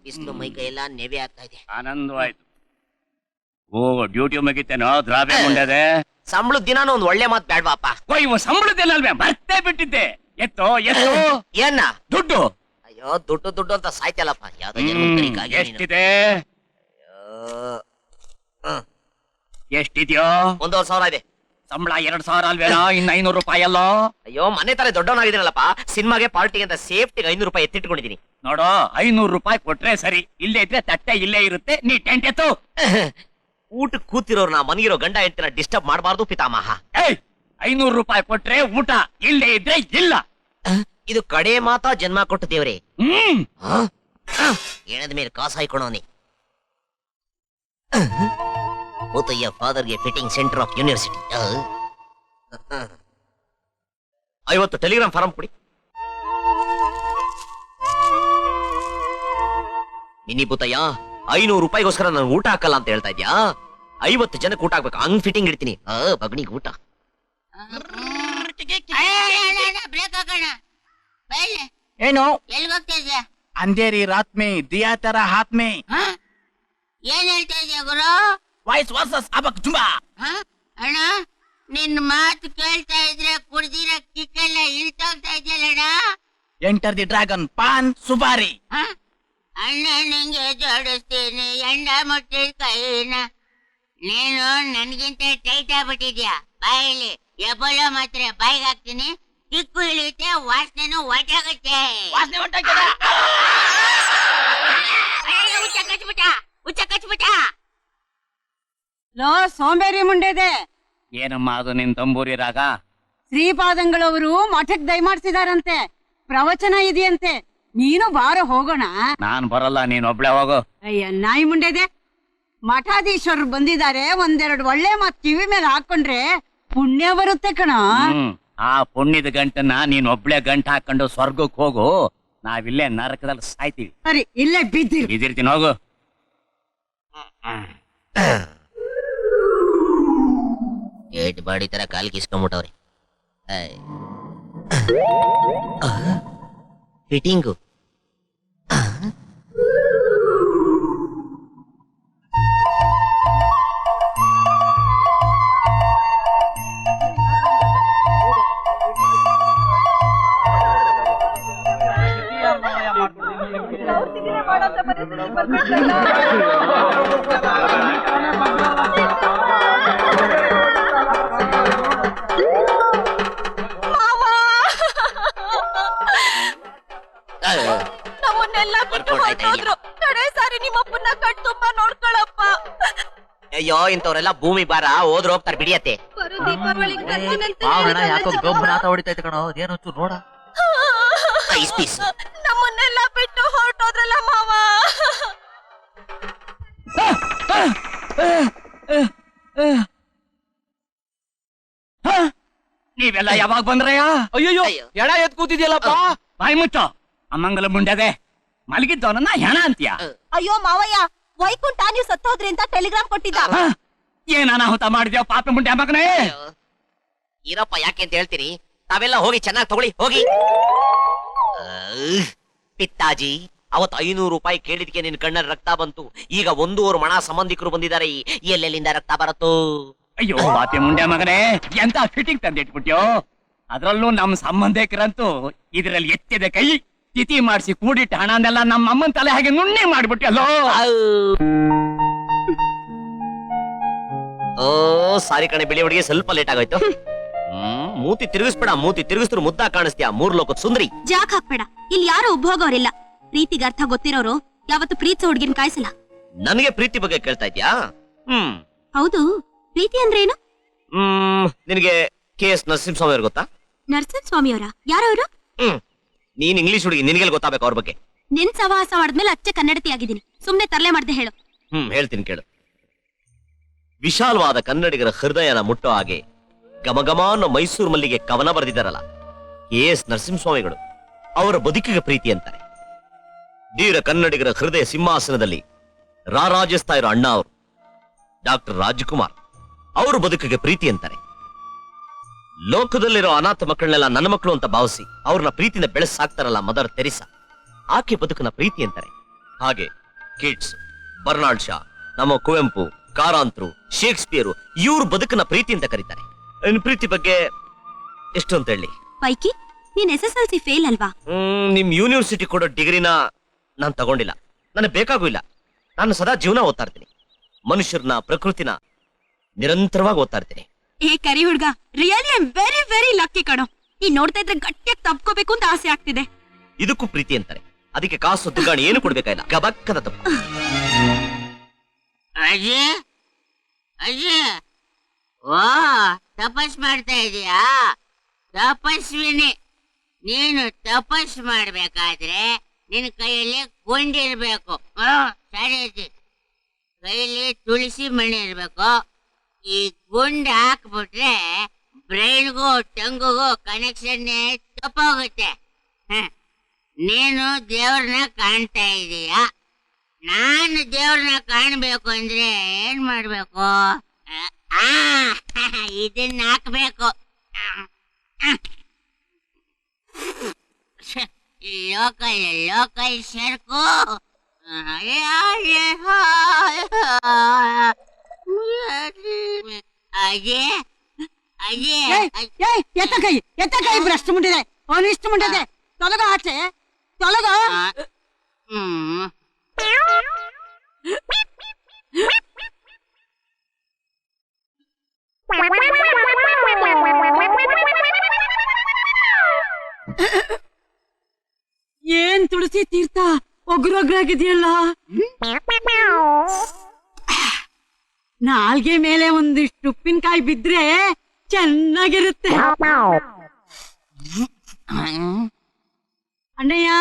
ಬಿಸಿಲು ಮೈ ಕೈ ಎಲ್ಲ ನೆವೆ ಆಗ್ತಾ ಇದೆ. ಆನಂದವಾಯ್ತು. ಓ ಡ್ಯೂಟಿ ಮುಗಿತೇನೋ ದ್ರಾಬೆ ಮುಂಡದೆ. ಸಂಬಳದ ದಿನಾನು ಒಂದ್ ಒಳ್ಳೆ ಮಾತು ಬೇಡವಾಪ. ಇವ ಸಂಬಳದಿಲ್ಲಲ್ವೇ ಮರ್ತೇ ಬಿಟ್ಟಿದ್ದೆ. ಎತ್ತೋ ಏನ ದುಡ್ಡು? ಅಯ್ಯೋ ದುಡ್ಡು ಅಂತ ಸಾಯ್ತಲ್ಲಪ್ಪ. ಎಷ್ಟಿದೆ? ಎಷ್ಟಿದ್ಯೋ? 1,500 ಇದೆ. ಸಂಬಳ 2,000 ಅಲ್ವೇನೋ? ಇನ್ನು 500 ರೂಪಾಯಿ ಅಲ್ಲೋ? ಅಯ್ಯೋ ಮನೆ ತರ ದೊಡ್ಡವನಾಗಿದ್ದೀನಲ್ಲಪ್ಪ. ಸಿನಿಮಾಗೆ ಪಾರ್ಟಿಗೆ ಅಂತ ಸೇಫ್ಟಿಗೆ 500 ರೂಪಾಯಿ ಎತ್ತಿಟ್ಕೊಂಡಿದ್ದೀನಿ. ನೋಡೋ 500 ರೂಪಾಯಿ ಕೊಟ್ರೆ ಸರಿ. ಇಲ್ಲೇ ಇದ್ರೆ ತಟ್ಟೆ ಇಲ್ಲೇ ಇರುತ್ತೆ. ನೀ ಟೆಂಟ್ ಎತ್ತು. ಊಟಕ್ಕೆ ಕೂತಿರೋರ್ನ ಮನಗಿರೋ ಗಂಡ ಹೆಂಡತಿನ ಡಿಸ್ಟರ್ಬ್ ಮಾಡಬಾರ್ದು ಪಿತಾಮಹ. 500 ರೂಪಾಯಿ ಕೊಟ್ರೆ ಊಟ, ಇಲ್ಲೇ ಇದ್ರೆ ಇಲ್ಲ. ಇದು ಕಡೆ ಮಾತಾ ಜನ್ಮ ಕೊಟ್ಟು ದೇವ್ರೆ. ಎಣದ ಮೇಲೆ ಕಾಸು ಹಾಯ್ಕೊಳೋನಿ. ಮೂತಯ್ಯ ಫಾದರ್ಗೆ fitting centre of university. 50 telegram form ಕೊಡಿ. ನಿನ್ನಿ ಭೂತಯ್ಯ 500 ರೂಪಾಯಿಗೋಸ್ಕರ ನಾನು ಊಟ ಹಾಕಲ್ಲ ಅಂತ ಹೇಳ್ತಾ ಇದ್ಯಾ? 50 ಜನಕ್ಕೆ ಊಟ ಹಾಕ್ಬೇಕು. ಹಂಗ್ ಫಿಟ್ಟಿಂಗ್ ಇಡ್ತೀನಿ. ಬಗ್ನಿಗೆ ಊಟ. ಏನು ಎಲ್ಲಿಗೋಗ್ತಾ ಅಂಧೇರಿ ರಾತ್ ಮೇ ದಿಯಾ ತರ ಹಾತ್ ಮೇ. ಏನ್ ಹೇಳ್ತಾ ಇದೀಯ ಗುರು? ವಾಯ್ಸ್ ವರ್ಸಸ್ ಅಬಕ್ ಜುಂಬಾ. ಅಣ್ಣ ನಿನ್ ಮಾತು ಕೇಳ್ತಾ ಇದ್ರೆ ಕುಡ್ದಿರ ಕಿಕ್ಕೆಲ್ಲ ಇಳ್ತೋಗ್ತಾ ಇದೆಯಲ್ಲಣ್ಣ. Enter the dragon paan supari. ಅಣ್ಣ ನಿಂಗೆ ಜೋಡಿಸ್ತೀನಿ ಎಂಡ ಮುಟ್ಟಿದ ಕೈನ. ನೀನು ನನ್ಗಿಂತ ಟೈಟ್ ಆಗ್ಬಿಟ್ಟಿದ್ಯಾ. ಬಾಯಲ್ಲಿ ಎಬ್ಬಳೋ ಮಾತ್ರ ಬಾಯಿಗೆ ಹಾಕ್ತೀನಿ. ಕಿಕ್ಕು ಇಳಿಯುತ್ತೆ, ವಾಸನೆನೂ ಒಟ್ಟಾಗುತ್ತೆ. ಹುಚ್ಚ ಕಚ್ಬಿಟ್ಟ. ಲೋ ಸೋಂಬೇರಿ ಮುಂಡೆದೆ. ಏನಮ್ಮ ಅದು ನಿನ್ ತಂಬೂರಿ ರಾಗ? ಶ್ರೀಪಾದಂಗಳವರು ಮಠಕ್ ದಯಮಾಡ್ಸಿದಾರಂತೆ. ಪ್ರವಚನ ಇದೆಯಂತೆ. ನೀನು ಬಾರ ಹೋಗೋಣ. ನಾನ್ ಬರಲ್ಲ, ನೀನ್ ಒಬ್ಳೆ ಹೋಗು. ಅಯ್ಯ ನಾಯಿ ಮುಂಡೆದೆ. ಮಠಾಧೀಶ್ವರರು ಬಂದಿದ್ದಾರೆ. ಒಂದೆರಡು ಒಳ್ಳೆ ಮಾತ್ ಕಿವಿ ಮೇಲೆ ಹಾಕೊಂಡ್ರೆ ಪುಣ್ಯ ಬರುತ್ತೆ ಕಣ. ಆ ಪುಣ್ಯದ ಗಂಟನ್ನ ನೀನ್ ಒಬ್ಳೆ ಗಂಟ ಹಾಕೊಂಡು ಸ್ವರ್ಗಕ್ಕೆ ಹೋಗು. ನಾವಿಲ್ಲೇ ನರಕದಲ್ಲಿ ಸಾಯ್ತೀವಿ. ಸರಿ ಇಲ್ಲೇ ಬಿದ್ದಿರ್ತೀನಿ ಹೋಗು. ಏಟ್ ಬಾಡಿ ತರ ಕಾಲ್ ಕಿಸ್ಕೊಂಡ್ಬಿಟ್ಟವ್ರೆ. ಫಿಟ್ಟಿಂಗು ನಮ್ಮನ್ನೆಲ್ಲ ಬಿಟ್ಟು ಹೊರಟೋದ್ರು. ಕಡೆ ಸಾರಿ ನಿಮ್ಮಪ್ಪನ್ನ ಕಣ್ ತುಂಬಾ ನೋಡ್ಕೊಳಪ್ಪ. ಅಯ್ಯೋ ಇಂಥವ್ರೆಲ್ಲ ಭೂಮಿ ಬಾರ ಹೋದ್ರ ಹೋಗ್ತಾರೆ ಬಿಡಿಯತ್ತೆ. ಯಾಕೋ ಗೊಬ್ಬರ ಹೊಡಿತೈತೆ ಕಣೋ. ಏನು ನೋಡ ನಮ್ಮನ್ನೆಲ್ಲ ಬಿಟ್ಟು ಹೊರಟೋದ್ರಲ್ಲ ಮಾವ. ನೀವೆಲ್ಲ ಯಾವಾಗ ಬಂದ್ರಯ್ಯ? ಅಯ್ಯೋ ಎಡ ಎತ್ ಕೂತಿದ್ಯಲ್ಲಪ್ಪ. ಬಾಯಿ ಮುಚ್ಚೋ ಅಮ್ಮಂಗಲ ಮುಂಡದೆ. ಮಲಗಿದ್ದವನನ್ನ ಹೆಣ ಅಂತೀಯ? ಅಯ್ಯೋ ಮಾವಯ್ಯ, ವೈಕುಂಠ ನೀವು ಸತ್ತೋದ್ರಿ ಅಂತ ಟೆಲಿಗ್ರಾಮ್ ಕೊಟ್ಟಿದ್ದ. ಏನ್ ಅನಾಹುತ ಮಾಡಿದ್ಯೋ ಪಾಪ ಮುಂಡೆ ಮಗನೇ? ಇರಪ್ಪ ಯಾಕೆ ಅಂತ ಹೇಳ್ತೀನಿ. ತಾವೆಲ್ಲ ಹೋಗಿ ಚೆನ್ನಾಗಿ ತಗೊಳ್ಳಿ ಹೋಗಿ. ಪಿತ್ತಾಜಿ ಅವತ್ತು 500 ರೂಪಾಯಿ ಕೇಳಿದ್ಕೆ ನಿನ್ ಕಣ್ಣಲ್ಲಿ ರಕ್ತ ಬಂತು. ಈಗ 1 ಮಣ ಸಂಬಂಧಿಕರು ಬಂದಿದ್ದಾರೆ. ಎಲ್ಲೆಲ್ಲಿಂದ ರಕ್ತ ಬರತ್ತು? ಅಯ್ಯೋ ಪಾಪಿ ಮುಂಡೆ ಮಗನೇ, ಎಂತ ಫಿಟ್ಟಿಂಗ್ ತಂದಿಟ್ಬಿಟ್ಯೋ. ಅದ್ರಲ್ಲೂ ನಮ್ ಸಂಬಂಧಿಕರಂತೂ ಇದ್ರಲ್ಲಿ ಎತ್ತಿದ ಕೈ. ತಿಥಿ ಮಾಡಿಸಿ ಕೂಡಿಟ್ಟ ಹಣನೆಲ್ಲ ನಮ್ಮ ಅಮ್ಮನ ತಲೆ ಹಾಗೆ ನುಣ್ಣೆ ಮಾಡ್ಬಿಟ್ಯಲ್ಲೋ. ಓ ಸಾರಿ ಕಣೆ ಬಿಳಿ ಹುಡುಗಿ, ಸ್ವಲ್ಪ ಲೇಟ್ ಆಗೋಯ್ತು. ಮೂತಿ ತಿರುಗಿಸ್ಬೇಡ. ಮೂತಿ ತಿರುಗಿಸ್ರು ಮುದ್ದ ಕಾಣಿಸ್ತೀಯ. 3 ಲೋಕದ ಸುಂದ್ರಿ. ಜಾಕ್ ಹಾಕ್ಬೇಡ. ಇಲ್ಲಿ ಯಾರು ಉಪಭೋಗವ್ರಿಲ್ಲ. ಪ್ರೀತಿಗೆ ಅರ್ಥ ಗೊತ್ತಿರೋರು ಯಾವತ್ತು ಪ್ರೀತಿ ಹುಡುಗಿನ ಕಾಯಿಸಲ್ಲ. ನನಗೆ ಪ್ರೀತಿ ಬಗ್ಗೆ ಕೇಳ್ತಾ ಇದ್ಯಾ? ಹೌದು, ಪ್ರೀತಿ ಅಂದ್ರೇನು? ನಿನಗೆ KS ನರಸಿಂಹಸ್ವಾಮಿ ಅವ್ರು ಗೊತ್ತಾ? ನರಸಿಂಹಸ್ವಾಮಿಯವರ? ಯಾರವರು? ನೀನ್ ಇಂಗ್ಲಿಷ್ ಹುಡುಗಿ, ನಿನಗೆಲ್ಲ ಗೊತ್ತಾಗಬೇಕು ಅವ್ರ ಬಗ್ಗೆ. ನಿನ್ ಸವಾಸ ಮಾಡಿದ್ಮೇಲೆ ಅಚ್ಚೆ ಕನ್ನಡತಿ ಆಗಿದ್ದೀನಿ. ಸುಮ್ನೆ ತರಲೆ ಮಾಡ್ದೆ ಹೇಳು. ಹೇಳ್ತೀನಿ ಕೇಳು. ವಿಶಾಲವಾದ ಕನ್ನಡಿಗರ ಹೃದಯನ ಮುಟ್ಟೋ ಹಾಗೆ ಗಮಗಮ ಅನ್ನೋ ಮೈಸೂರು ಮಲ್ಲಿಗೆ ಕವನ ಬರೆದಿದ್ದಾರಲ್ಲ KS ನರಸಿಂಹಸ್ವಾಮಿಗಳು, ಅವರ ಬದುಕಿಗೆ ಪ್ರೀತಿ ಅಂತಾರೆ. ಧೀರ ಕನ್ನಡಿಗರ ಹೃದಯ ಸಿಂಹಾಸನದಲ್ಲಿ ರಾರಾಜಿಸ್ತಾ ಇರೋ ಅಣ್ಣ ಅವರು ಡಾಕ್ಟರ್ ರಾಜ್ಕುಮಾರ್, ಅವರು ಬದುಕಿಗೆ ಪ್ರೀತಿ ಅಂತಾರೆ. ಲೋಕದಲ್ಲಿರೋ ಅನಾಥ ಮಕ್ಕಳನ್ನೆಲ್ಲ ನನ್ನ ಮಕ್ಕಳು ಅಂತ ಭಾವಿಸಿ ಅವ್ರನ್ನ ಪ್ರೀತಿಯಿಂದ ಬೆಳೆಸಾಕ್ತಾರಲ್ಲ ಮದರ್ ತೆರಿಸಾ, ಆಕೆ ಬದುಕನ ಪ್ರೀತಿ ಅಂತಾರೆ. ಹಾಗೆ ಕಿಡ್ಸ್, ಬರ್ನಾಲ್ಡ್ ಶಾ, ನಮ್ಮ ಕುವೆಂಪು, ಕಾರಂತರು, ಶೇಕ್ಸ್ಪಿಯರ್ ಇವ್ರ ಬದುಕನ್ನ ಪ್ರೀತಿ ಅಂತ ಕರೀತಾರೆ. ಇನ್ ಪ್ರೀತಿ ಬಗ್ಗೆ ಎಷ್ಟು ಅಂತ ಹೇಳಿ? ಪೈಕಿ ನೀನ್ SSLC ಫೇಲ್ ಅಲ್ವಾ? ನಿಮ್ ಯೂನಿವರ್ಸಿಟಿ ಕೊಡೋ ಡಿಗ್ರಿನ ನಾನ್ ತಗೊಂಡಿಲ್ಲ, ನನಗೆ ಬೇಕಾಗೂ ಇಲ್ಲ. ನಾನು ಸದಾ ಜೀವನ ಓದ್ತಾ ಇರ್ತೀನಿ, ಮನುಷ್ಯರನ್ನ, ಪ್ರಕೃತಿನ ನಿರಂತರವಾಗಿ ಓದ್ತಾ ಇರ್ತೀನಿ. ಏ ಕರಿ ಹುಡ್ಗ, really I very very lucky ಕಣೋ. ನೀನ್ ನೋಡ್ತಾ ಇದ್ರೆ ಗಟ್ಟಿಯಾಗಿ ತಪ್ಕೋಬೇಕು ಅಂತ ಆಸೆ ಆಗ್ತಿದೆ. ಇದಕ್ಕೂ ಪ್ರೀತಿ ಅಂತಾರೆ. ಅದಕ್ಕೆ ಕಾಸು ತುಗಾಣಿ ಏನು ಕೊಡ್ಬೇಕಾಗಿಲ್ಲ, ಗಬಕ್ಕದ ತಪ್ಪು. ಅಜಯ್ ಅಜಯ್, ಓ ತಪಸ್ ಮಾಡ್ತಾ ಇದೀಯಾ? ತಪಸ್ವಿನಿ. ನೀನು ತಪಸ್ ಮಾಡ್ಬೇಕಾದ್ರೆ ನಿನ್ ಕೈಯಲ್ಲಿ ಗುಂಡಿರ್ಬೇಕು. ಸರಿ ಐತಿ. ಕೈಯಲ್ಲಿ ತುಳಸಿ ಮಣಿ ಇರ್ಬೇಕು. ಈ ಗುಂಡು ಹಾಕ್ಬಿಟ್ರೆ ಬ್ರೈನ್ಗೂ ಟಂಗುಗೂ ಕನೆಕ್ಷನ್ ತಪ್ಪೋಗುತ್ತೆ. ನೀನು ದೇವ್ರನ್ನ ಕಾಣ್ತಾ ಇದೀಯ. ನಾನು ದೇವ್ರನ್ನ ಕಾಣ್ಬೇಕು ಅಂದ್ರೆ ಏನ್ ಮಾಡ್ಬೇಕು? ಇದನ್ನ ಹಾಕ್ಬೇಕು. ಲೋಕಲ್ ಸರ್ಕು. ಅಜಯ್ ಎತ್ತ ಕೈ ಭ್ರಷ್ಟ ಮುಂಡಿದೆ, ಅನಿಷ್ಟ ಮುಂಡಿದೆ. ತೊಲಗ ಆಚೆ, ತೊಲಗ. ಏನ್ ತುಳಸಿ ತೀರ್ಥ ಒಗ್ರೊಗ್ರಾಗಿದೆಯಲ್ಲ. ನಾಲ್ಗೆ ಮೇಲೆ ಒಂದಿಷ್ಟು ಉಪ್ಪಿನಕಾಯಿ ಬಿದ್ರೆ ಚೆನ್ನಾಗಿರುತ್ತೆ. ಅಣ್ಣಯ್ಯ,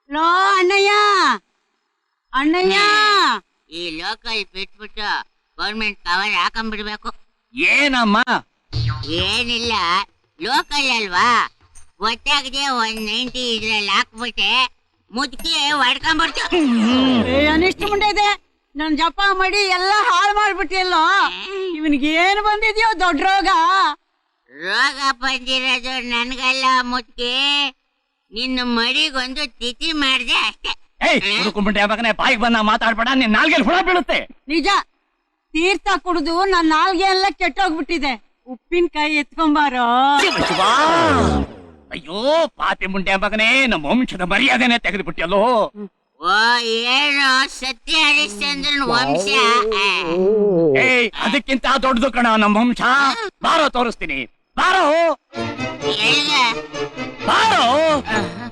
ಲೋ ಅಣ್ಣಯ್ಯ, ಅಣ್ಣಯ್ಯ. ಈ ಲೋಕಲ್ ಬಿಟ್ಬಿಟ್ಟು ಗೌರ್ಮೆಂಟ್ ಕವರ್ ಹಾಕೊಂಡ್ಬಿಡ್ಬೇಕು. ಏನಮ್ಮ? ಏನಿಲ್ಲ, ಲೋಕಲ್ ಅಲ್ವಾ, ಗೊತ್ತಾಗದೆ 190 ಇದ್ರಲ್ಲಿ ಹಾಕ್ಬಿಟ್ಟೆ ಮುದ್ಕಿ ಹೊಡ್ಕೊಂಡ್ಬಿಡ್ತು. ಅನಿಷ್ಟ ಮುಂಡೆ ಇದೆ. ನನ್ ಜಪ ಮಾಡಿ ಎಲ್ಲ ಹಾಳು ಮಾಡ್ಬಿಟ್ಟಿಯಲ್ಲೋ. ಇವನಿಗೆ ಏನು ಬಂದಿದ್ಯೋ ದೊಡ್ಡ ರೋಗ. ರೋಗ ಬಂದಿರೋದು ನನ್ಗಲ್ಲ ಮುದ್ಕಿ, ನಿನ್ನ ಮಡಿಗೊಂದು ತಿಥಿ ಮಾಡ್ದೆ ಅಷ್ಟೇ. ಹುಡುಕೊಂಡ್ಬಿಟ್ಟೆ ಮಗನೇ, ಬಾಯಿಗೆ ಬಂದ ಮಾತಾಡ್ಬೇಡ, ನಿನ್ ನಾಲ್ಗೆಲ್ ಹುಳ ಬೀಳುತ್ತೆ. ನಿಜ, ತೀರ್ಥ ಕುಡಿದು ನನ್ನ ನಾಲ್ಗೆ ಎಲ್ಲ ಕೆಟ್ಟೋಗ್ಬಿಟ್ಟಿದೆ. ಉಪ್ಪಿನಕಾಯಿ ಎತ್ಕೊಂಬಾರೋ. ಅಯ್ಯೋ ಪಾಪಿ ಮುಂಡೆ ಮಗನೇ, ನಮ್ಮ ವಂಶದ ಮರ್ಯಾದೆನೆ ತೆಗೆದುಬಿಟ್ಟಿಯಲ್ಲೋ. ಓ ಏನು ಸತ್ಯ ಹರಿಶ್ಚಂದ್ರನ್ ವಂಶ. ಅದಕ್ಕಿಂತ ದೊಡ್ಡದು ಕಣ ನಮ್ಮ ವಂಶ. ಬಾರೋ ತೋರಿಸ್ತೀನಿ, ಬಾರೋ ಬಾರೋ.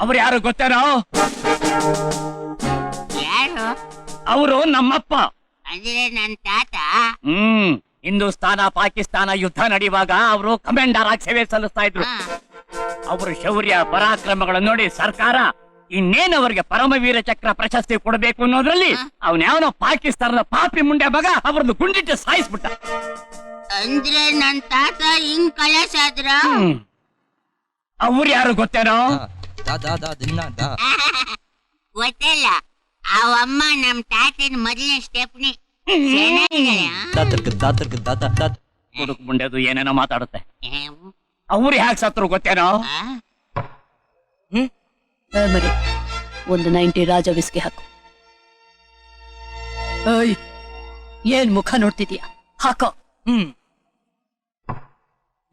ಅವ್ರು ಯಾರು ಗೊತ್ತೇನೋ? ಯಾರು? ಅವರು ನಮ್ಮಪ್ಪ. ಅಂದ್ರೆ ನನ್ ತಾತ. ಹಿಂದೂಸ್ತಾನ ಪಾಕಿಸ್ತಾನ ಯುದ್ಧ ನಡೆಯುವಾಗ ಅವರು ಕಮಾಂಡರ್ ಆಗಿ ಸೇವೆ ಸಲ್ಲಿಸ್ತಾ ಇದ್ರು. ಅವರು ಶೌರ್ಯ ಪರಾಕ್ರಮಗಳನ್ನು ನೋಡಿ ಸರ್ಕಾರ ಇನ್ನೇನು ಅವರಿಗೆ ಪರಮವೀರ ಚಕ್ರ ಪ್ರಶಸ್ತಿ ಕೊಡಬೇಕು ಅನ್ನೋದ್ರಲ್ಲಿ ಅವನ್ಯಾವನೋ ಪಾಕಿಸ್ತಾನದ ಪಾಪಿ ಮುಂಡೆ ಮಗ ಅವ್ರದ್ದು ಗುಂಡಿಟ್ಟು ಸಾಯಿಸ್ಬಿಟ್ಟ. ಅಂದ್ರೆ ನನ್ ತಾತ ಹಿಂಗ್ ಕಳಸಾದ್ರ. ಅವ್ರು ಯಾರು ಗೊತ್ತೇನೋ? ಗೊತ್ತಲ್ಲ, ಅವಮ್ಮ ನಮ್ ತಾತನ ಮೊದಲನೇ ಸ್ಟೆಪ್ನಿ. ಹುಡುಕ್ ಮುಂಡೆದು ಏನೇನೋ ಮಾತಾಡುತ್ತೆ. ಅವ್ರು ಹ್ಯಾಕ್ ಸತ್ರು ಗೊತ್ತೇನೋ? ಮರಿ ಒಂದು 90 ರಾಜ ವಿಸ್ಕಿ ಹಾಕು. ಏನ್ ಮುಖ ನೋಡ್ತಿದ್ಯಾ? ಹಾಕೋ.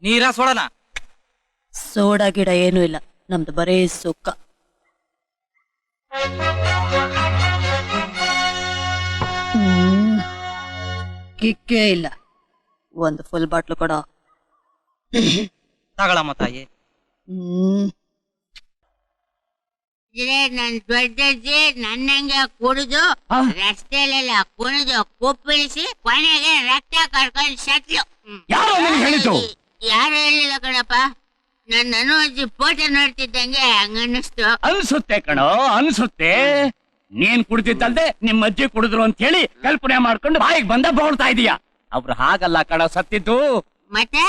ನೀರ ಸೋಡನ? ಸೋಡಾ ಗಿಡ ಏನೂ ಇಲ್ಲ, ನಮ್ದು ಬರೇ ಸುಕ್ಕ. ಕಿಕ್ಕೇ ಇಲ್ಲ. ಒಂದು ಫುಲ್ ಬಾಟ್ಲು ಕೊಡೋ. ತಗೊಳಮ್ಮ ತಾಯಿ. ನನ್ ದೊಡ್ಡಜ್ಜಿ ನನ್ನಂಗೆ ಕುಡಿದು ರಸ್ತೆಲೆಲ್ಲ ಕುಣಿದು ಕುಪ್ಪಿಳಿಸಿ ಕೊನೆಗೆ ರಕ್ತ ಕರ್ಕೊಂಡು ಸತ್ಲು. ಯಾರು ಹೇಳಿದ್ದು? ಯಾರು ಹೇಳಿಲ್ಲ ಕಣಪ್ಪ, ನನ್ನ ಅಜ್ಜಿ ಫೋಟೋ ನೋಡ್ತಿದ್ದಂಗೆ ಹಂಗನ್ನಿಸ್ತು. ಅನ್ಸುತ್ತೆ ಕಣೋ, ಅನ್ಸುತ್ತೆ. ನೀನ್ ಕುಡ್ದಿದ್ದಲ್ದೆ ನಿಮ್ಮ ಅಜ್ಜಿ ಕುಡಿದ್ರು ಅಂತ ಹೇಳಿ ಕಲ್ಪನೆ ಮಾಡ್ಕೊಂಡು ಬಾಯಿಗೆ ಬಂದ ಬೋಳ್ತಾ ಇದೀಯ. ಅವ್ರು ಹಾಗಲ್ಲ ಕಣೋ ಸತ್ತಿದ್ದು. ಮತ್ತೆ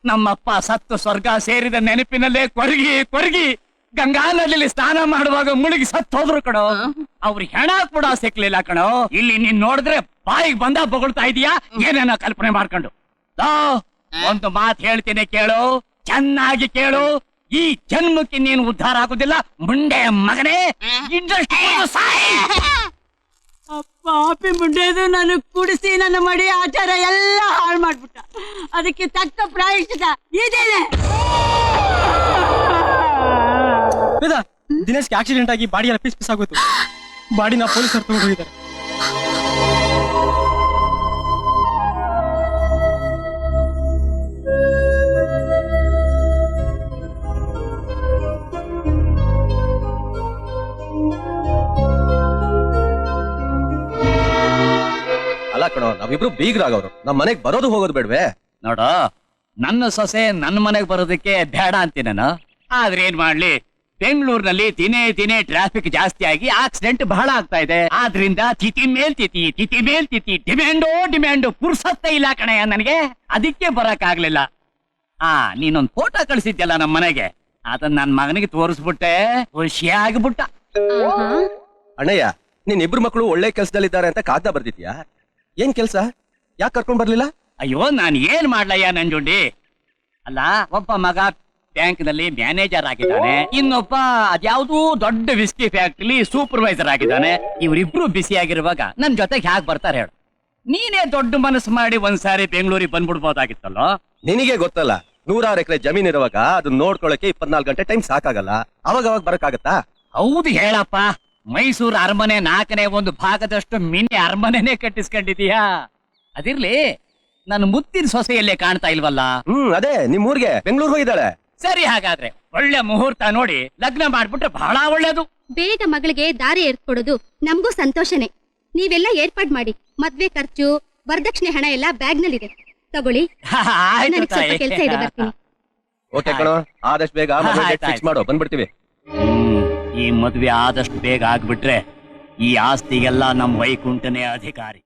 ನಮ್ಮಪ್ಪ ಸತ್ತು ಸ್ವರ್ಗ ಸೇರಿದ ನೆನಪಿನಲ್ಲೇ ಕೊರಗಿ ಕೊರಗಿ ಗಂಗಾ ನದಿಯಲ್ಲಿ ಸ್ನಾನ ಮಾಡುವಾಗ ಮುಳುಗಿ ಸತ್ತು ಹೋದ್ರು ಕಣೋ. ಅವ್ರ ಹೆಣ ಕೂಡ ಸಿಕ್ಲಿಲ್ಲ ಕಣೋ. ಇಲ್ಲಿ ನೀನ್ ನೋಡಿದ್ರೆ ಬಾಯಿಗೆ ಬಂದ ಬೊಗಳ್ತಾ ಇದೀಯಾ ಏನೇನೋ ಕಲ್ಪನೆ ಮಾಡ್ಕೊಂಡು. ಒಂದು ಮಾತು ಹೇಳ್ತೀನಿ ಕೇಳು, ಚೆನ್ನಾಗಿ ಕೇಳು. ಈ ಜನ್ಮಕ್ಕೆ ನೀನು ಉದ್ಧಾರ ಆಗೋದಿಲ್ಲ ಮುಂಡೆ ಮಗನೇ. ಇಂಡಸ್ಟ್ರಿ ಸಾಯಿ. ಪಾಪಿ ಮುಂಡೆದು ನಾನು ಕುಡಿಸಿ ನನ್ನ ಮಡಿ ಆಚಾರ ಎಲ್ಲ ಹಾಳು ಮಾಡ್ಬಿಟ್ಟ. ಅದಕ್ಕೆ ತಕ್ಕ ಪ್ರಾಯಶ್ಚಿತ ಇದೇನೆ. ದಿನೇಶ್ಗೆ ಆಕ್ಸಿಡೆಂಟ್ ಆಗಿ ಬಾಡಿ ಎಲ್ಲ ಪೀಸ್ ಆಗೋಯ್ತು. ಬಾಡಿನ ಪೊಲೀಸರು ತಗೊಂಡು ಹೋಗಿದ್ದಾರೆ. ಅಲ್ಲ ಕಣೋ, ನಾವಿಬ್ರು ಬೀಗ್ರಾಗವ್ರು. ನಮ್ ಮನೆಗ್ ಬರೋದು ಹೋಗೋದು ಬೇಡ್ವೆ? ನೋಡ, ನನ್ನ ಸೊಸೆ ನನ್ನ ಮನೆಗೆ ಬರೋದಕ್ಕೆ ಬೇಡ ಅಂತೀನಿ ನಾನು. ಆದ್ರೆ ಏನ್ ಮಾಡ್ಲಿ, ಬೆಂಗಳೂರಿನಲ್ಲಿ ದಿನೇ ಟ್ರಾಫಿಕ್ ಜಾಸ್ತಿ ಆಗಿ ಆಕ್ಸಿಡೆಂಟ್ ಬಹಳ ಆಗ್ತಾ ಇದೆ. ಆದ್ರಿಂದ ತಿಥಿ ಮೇಲ್ ತಿಥಿ ಡಿಮ್ಯಾಂಡು ಪುರ್ಸತ್ತೆ ಇಲ್ಲ ಕಣೆ ನನಗೆ. ಅದಕ್ಕೆ ಬರಕ್ ಆಗ್ಲಿಲ್ಲ. ನೀನೊಂದ್ ಫೋಟೋ ಕಳಿಸಿದ್ಯಲ್ಲ ನಮ್ಮ ಮನೆಗೆ, ಅದನ್ನ ನನ್ ಮಗನಿಗೆ ತೋರಿಸ್ಬಿಟ್ಟೆ. ಖುಷಿ ಆಗ್ಬಿಟ್ಟ. ಅಣ್ಣಯ್ಯ, ನಿನ್ ಇಬ್ರು ಮಕ್ಕಳು ಒಳ್ಳೆ ಕೆಲ್ಸದಲ್ಲಿದ್ದಾರೆ ಅಂತ ಕಾಗ್ದ ಬರ್ದಿದ್ಯಾ? ಏನ್ ಕೆಲ್ಸ? ಯಾಕೆ ಕರ್ಕೊಂಡ್ ಬರ್ಲಿಲ್ಲ? ಅಯ್ಯೋ, ನಾನ್ ಏನ್ ಮಾಡ್ಲಯ್ಯ ನಂಜುಂಡಿ. ಅಲ್ಲ, ಒಬ್ಬ ಮಗ ಬ್ಯಾಂಕ್ ನಲ್ಲಿ ಮ್ಯಾನೇಜರ್ ಆಗಿದ್ದಾನೆ, ಇನ್ನೊಬ್ಬ ಅದ್ಯಾವ್ದೂ ದೊಡ್ಡ ವಿಸ್ಕಿ ಫ್ಯಾಕ್ಟರಿ ಸೂಪರ್ವೈಸರ್ ಆಗಿದ್ದಾನೆ. ಇವರಿಬ್ರು ಬಿಸಿ ಆಗಿರುವಾಗ ನನ್ ಜೊತೆಗೆ ಹ್ಯಾಕ್ ಬರ್ತಾರೆ ಹೇಳು? ನೀನೇ ದೊಡ್ಡ ಮನಸ್ಸು ಮಾಡಿ ಒಂದ್ಸಾರಿ ಬೆಂಗಳೂರಿಗೆ ಬಂದ್ಬಿಡ್ಬೋದಾಗಿತ್ತಲ್ಲೋ. ನಿನಗೆ ಗೊತ್ತಲ್ಲ, 100 ಎಕರೆ ಜಮೀನ್ ಇರುವಾಗ ಅದನ್ನ ನೋಡ್ಕೊಳಕ್ಕೆ 24 ಗಂಟೆ ಟೈಮ್ ಸಾಕಾಗಲ್ಲ. ಅವಾಗ ಬರಕ್ಕಾಗತ್ತಾ? ಹೌದು ಹೇಳಪ್ಪ. ಮೈಸೂರು ಅರಮನೆ 4ನೇ 1 ಭಾಗದಷ್ಟು ಮಿನಿ ಅರಮನೆನೇ ಕಟ್ಟಿಸ್ಕೊಂಡಿದೀಯಾ. ಅದಿರ್ಲಿ, ನನ್ನ ಮುತ್ತಿನ ಸೊಸೆಯಲ್ಲೇ ಕಾಣ್ತಾ ಇಲ್ವಲ್ಲ? ಅದೇ ನಿಮ್ ಊರ್ಗೆ ಬೆಂಗಳೂರು ಹೋಗಿದ್ದಾಳೆ. ಸರಿ, ಹಾಗಾದ್ರೆ ಒಳ್ಳೆ ಮುಹೂರ್ತ ನೋಡಿ ಲಗ್ನ ಮಾಡ್ಬಿಟ್ರೆ ಬಹಳ ಒಳ್ಳೇದು. ಬೇಗ ಮಗಳಿಗೆ ದಾರಿ ಏರ್ಕೊಡೋದು ನಮಗೂ ಸಂತೋಷನೇ. ನೀವೆಲ್ಲ ಏರ್ಪಾಡ್ ಮಾಡಿ. ಮದ್ವೆ ಖರ್ಚು, ವರದಕ್ಷಿಣೆ ಹಣ ಎಲ್ಲ ಬ್ಯಾಗ್ ನಲ್ಲಿದೆ, ತಗೊಳ್ಳಿ. ಆಯ್ತು ನನಗೆ ಸ್ವಲ್ಪ ತಾಯಿ. ಕೆಲಸ ಇದೆ, ಬರ್ತೀನಿ. ಓಕೆ ಕಣೋ, ಆದಷ್ಟು ಬೇಗ ಫಿಕ್ಸ್ ಮಾಡೋ, ಬಂದ್ಬಿಡ್ತೀವಿ. ಈ ಮದ್ವೆ ಆದಷ್ಟು ಬೇಗ ಆಗ್ಬಿಟ್ರೆ ಈ ಆಸ್ತಿಗೆಲ್ಲ ನಮ್ ವೈಕುಂಠನೇ ಅಧಿಕಾರಿ.